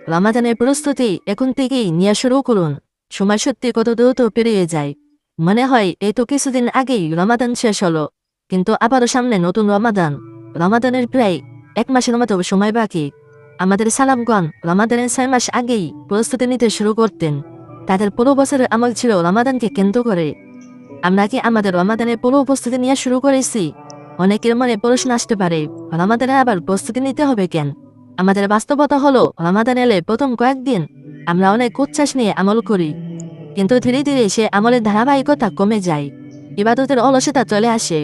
রমাদানের প্রস্তুতি এখন থেকেই নিয়ে শুরু করুন। সময় সত্যি কত দ্রুত পেরিয়ে যায়। মনে হয় এই তো কিছুদিন আগেই রমাদান শেষ হলো, কিন্তু আবারও সামনে নতুন রমাদান। রমাদানের প্রায় 1 মাসের মতো সময় বাকি। আমাদের সালামগণ রমাদানের 6 মাস আগেই প্রস্তুতি নিতে শুরু করতেন। তাদের পুরো বছরের আমল ছিল রমাদানকে কেন্দ্র করে। আমরা কি আমাদের রমাদানের পুরো প্রস্তুতি নিয়ে শুরু করেছি? অনেকের মনে প্রশ্ন আসতে পারে, রমাদানে আবার প্রস্তুতি নিতে হবে কেন? আমাদের বাস্তবতা হলো, রমাদান এলে প্রথম কয়েকদিন আমরা অনেক উচ্ছ্বাস নিয়ে আমল করি, কিন্তু ধীরে ধীরে সে আমলের ধারাবাহিকতা কমে যায়, ইবাদতের অলসতা চলে আসে,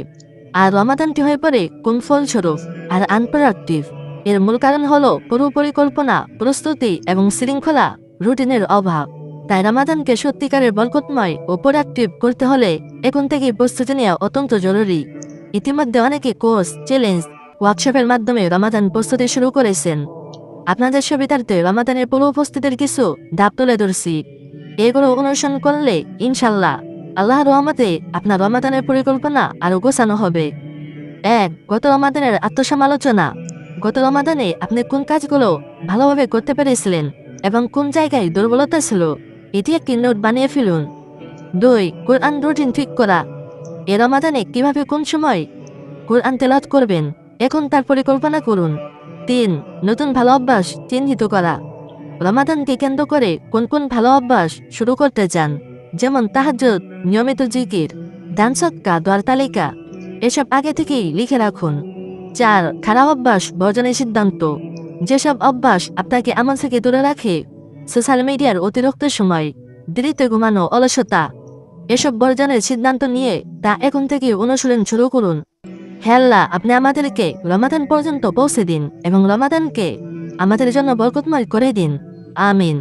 আর রমাদানটি হয়ে পড়ে কোন ফলস্বরূপ আর আনপ্রোডাক্টিভ। এর মূল কারণ হলো পুরো পরিকল্পনা, প্রস্তুতি এবং শৃঙ্খলা রুটিনের অভাব। তাই রমাদানকে সত্যিকারের বরকতময় ও প্রোডাক্টিভ করতে হলে এখন থেকেই প্রস্তুতি নেওয়া অত্যন্ত জরুরি। ইতিমধ্যে অনেকে কোর্স, চ্যালেঞ্জ, ওয়ার্কশপের মাধ্যমে রমাদান প্রস্তুতি শুরু করেছেন। আপনাদের সুবিধার্থে রমাদানের পুরো উপস্থিতির কিছু ধাপ তুলে ধরছি। এগুলো অনুসরণ করলে ইনশাল্লাহ আল্লাহর রহমতে আপনার রমাদানের পরিকল্পনা আরো গোছানো হবে। 1. গত রমাদানের আত্মসমালোচনা। গত রমাদানে আপনি কোন কাজগুলো ভালোভাবে করতে পেরেছিলেন এবং কোন জায়গায় দুর্বলতা ছিল, এটি একটি নোট বানিয়ে ফেলুন। 2. কোরআন রুটিন ঠিক করা। এ রমাদানে কিভাবে কোন সময় কোরআন তেলাওয়াত করবেন, এখন তার পরিকল্পনা করুন। 3. নতুন ভালো অভ্যাস চিহ্নিত করা। রমাদানকে কেন্দ্র করে কোন কোন ভালো অভ্যাস শুরু করতে চান, যেমন তাহাজ্জুদ, নিয়মিত জিকির, দান সদকা, দোয়ার তালিকা, এসব আগে থেকেই লিখে রাখুন। 4. খারাপ অভ্যাস বর্জনের সিদ্ধান্ত। যেসব অভ্যাস আপনাকে আমল থেকে দূরে রাখে, সোশ্যাল মিডিয়ার অতিরিক্ত সময়, দেরিতে ঘুমানো, অলসতা, এসব বর্জনের সিদ্ধান্ত নিয়ে তা এখন থেকে অনুশীলন শুরু করুন। হে আল্লাহ, আপনি আমাদেরকে রমাদান পর্যন্ত পৌঁছে দিন এবং রমাদানকে আমাদের জন্য বরকতময় করে দিন। আমিন।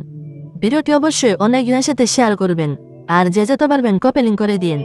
ভিডিওটি অবশ্যই অনেকজনের সাথে শেয়ার করবেন, আর যে যত পারবেন কপি লিংক করে দিন।